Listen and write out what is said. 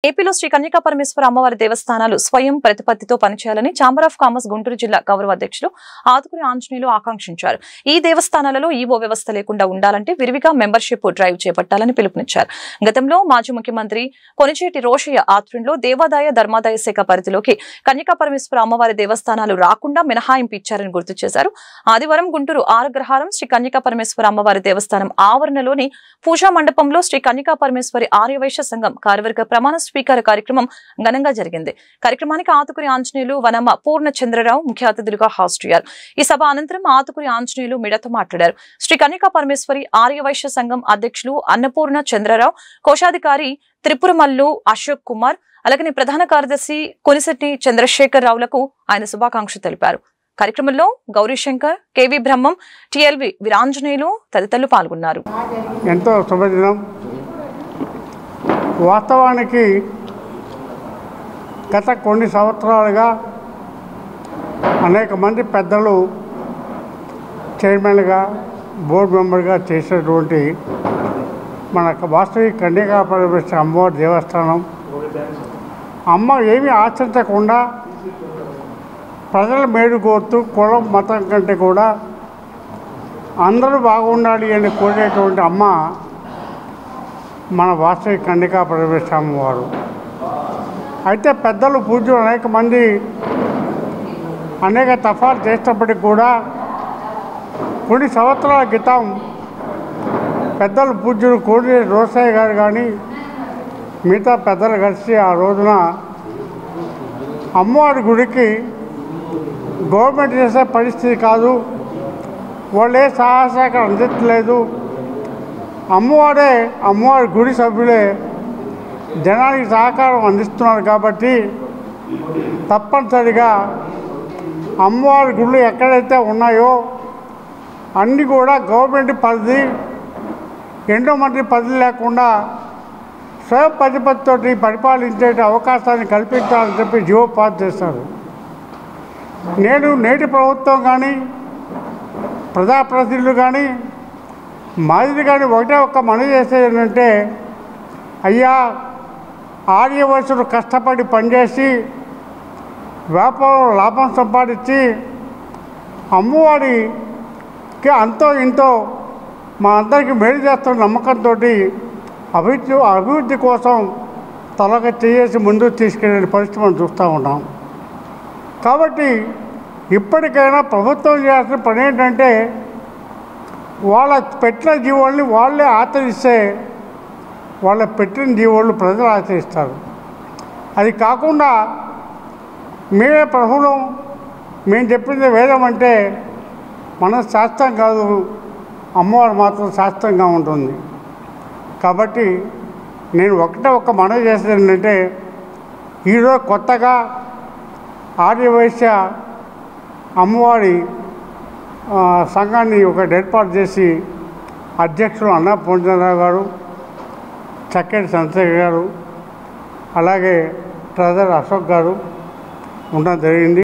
ఏపీలో శ్రీ కన్యకా పరమేశ్వర అమ్మవారి దేవస్థానాలు స్వయం ప్రతిపత్తితో పనిచేయాలని ఛాంబర్ ఆఫ్ కామర్స్ గుంటూరు జిల్లా గౌరవ అధ్యక్షులు ఆతుకురి ఆంజనేయులు ఆకాంక్షించారు. ఈ దేవస్థానాలలో ఈవో వ్యవస్థ లేకుండా ఉండాలంటే విరివిగా మెంబర్షిప్ డ్రైవ్ చేపట్టాలని పిలుపునిచ్చారు. గతంలో మాజీ ముఖ్యమంత్రి కొనిచేటి రోషయ్య ఆధ్వర్యంలో దేవాదాయ ధర్మాదాయ శాఖ పరిధిలోకి కన్యకా పరమేశ్వర అమ్మవారి దేవస్థానాలు రాకుండా మినహాయింపు ఇచ్చారని గుర్తు చేశారు. ఆదివారం గుంటూరు ఆరగ్రహారం శ్రీ కన్యకా పరమేశ్వర అమ్మవారి దేవస్థానం ఆవరణలోని పూజా మండపంలో శ్రీ కన్యకా పరమేశ్వరి ఆర్యవైశ్య సంఘం కార్యవర్గ ప్రమాణ స్వీకార కార్యక్రమం ఘనంగా జరిగింది. కార్యక్రమానికి ఆతుకురి ఆంజనేయులు వనమ పూర్ణ చంద్రరావు ముఖ్య అతిథులుగా హాజరయ్యారు. ఈ సభ అనంతరం ఆతుకురి ఆంజనేయులు మీడియాతో మాట్లాడారు. శ్రీ కన్యకా పరమేశ్వరి ఆర్యవైశ్య సంఘం అధ్యక్షులు అన్నపూర్ణ చంద్రరావు, కోశాధికారి త్రిపురమల్లు అశోక్ కుమార్, అలాగే ప్రధాన కార్యదర్శి కొనిశెట్టి చంద్రశేఖర్ రావులకు ఆయన శుభాకాంక్షలు తెలిపారు. కార్యక్రమంలో గౌరీశంకర్, కేవి బ్రహ్మం, టిఎల్వి వీరాంజనేయులు తదితరులు పాల్గొన్నారు. ఎంతో శుభదినం. వాస్తవానికి గత కొన్ని సంవత్సరాలుగా అనేక మంది పెద్దలు చైర్మన్గా, బోర్డు మెంబర్గా చేసినటువంటి మన వాస్తవిక కన్యకా పరమేశ్వరి అమ్మవారి దేవస్థానం అమ్మ ఏమీ ఆచరించకుండా ప్రజల మేలు కోరుతూ కులం మతం కంటే కూడా అందరూ బాగుండాలి అని కోరేటువంటి అమ్మ మన వాస్తవిక కన్యకా పరమేశ్వరి అమ్మవారు. అయితే పెద్దలు పూజలు అనేక మంది అనేక తఫాలు చేసినప్పటికీ కూడా కొన్ని సంవత్సరాల క్రితం పెద్దలు పూజ్యులు కోడి రోసయ్య గారు కానీ మిగతా పెద్దలు కలిసి ఆ రోజున అమ్మవారి గుడికి గవర్నమెంట్ చేసే పరిస్థితి కాదు, వాళ్ళే సహాయ సహకారం అందించలేదు, అమ్మవారి గుడి సభ్యులే జనానికి సహకారం అందిస్తున్నారు కాబట్టి తప్పనిసరిగా అమ్మవారి గుళ్ళు ఎక్కడైతే ఉన్నాయో అన్నీ కూడా గవర్నమెంట్ పరిధి, ఎండోమెంట్ పరిధి లేకుండా స్వయం ప్రతిపత్తితోటి పరిపాలించే అవకాశాన్ని కల్పించాలని చెప్పి జీవో పాస్ చేస్తారు. నేటి ప్రభుత్వం కానీ ప్రజాప్రతినిధులు కానీ మాదిరి కానీ ఒకటే ఒక్క మనవి చేసేది ఏంటంటే, అయ్యా ఆర్యవైశ్యులు కష్టపడి పనిచేసి వ్యాపారంలో లాభం సంపాదించి అమ్మవారికి అంతో ఇంతో మా అందరికీ మేలు చేస్తున్న నమ్మకంతో అభివృద్ధి కోసం తలగా చేసి ముందుకు తీసుకెళ్ళే పరిస్థితి మనం చూస్తూ ఉన్నాం. కాబట్టి ఇప్పటికైనా ప్రభుత్వం చేయాల్సిన పని ఏంటంటే, వాళ్ళ పెట్టిన జీవోల్ని వాళ్ళే ఆచరిస్తే వాళ్ళ పెట్టిన జీవోళ్ళు ప్రజలు ఆచరిస్తారు. అది కాకుండా మేమే ప్రభుత్వం, మేము చెప్పింది వేదం అంటే మన శాస్త్రం కాదు, అమ్మవారు మాత్రం శాస్త్రంగా ఉంటుంది. కాబట్టి నేను ఒక్క మనవి చేసేది ఏంటంటే, ఈరోజు కొత్తగా ఆర్యవైశ్య అమ్మవారి సంఘాన్ని ఒకటి ఏర్పాటు చేసి అధ్యక్షులు అన్నపూర్ణరావు గారు, చక్కెటి చంద్రశేఖర్ గారు, అలాగే ట్రెజరర్ అశోక్ గారు ఉండడం జరిగింది.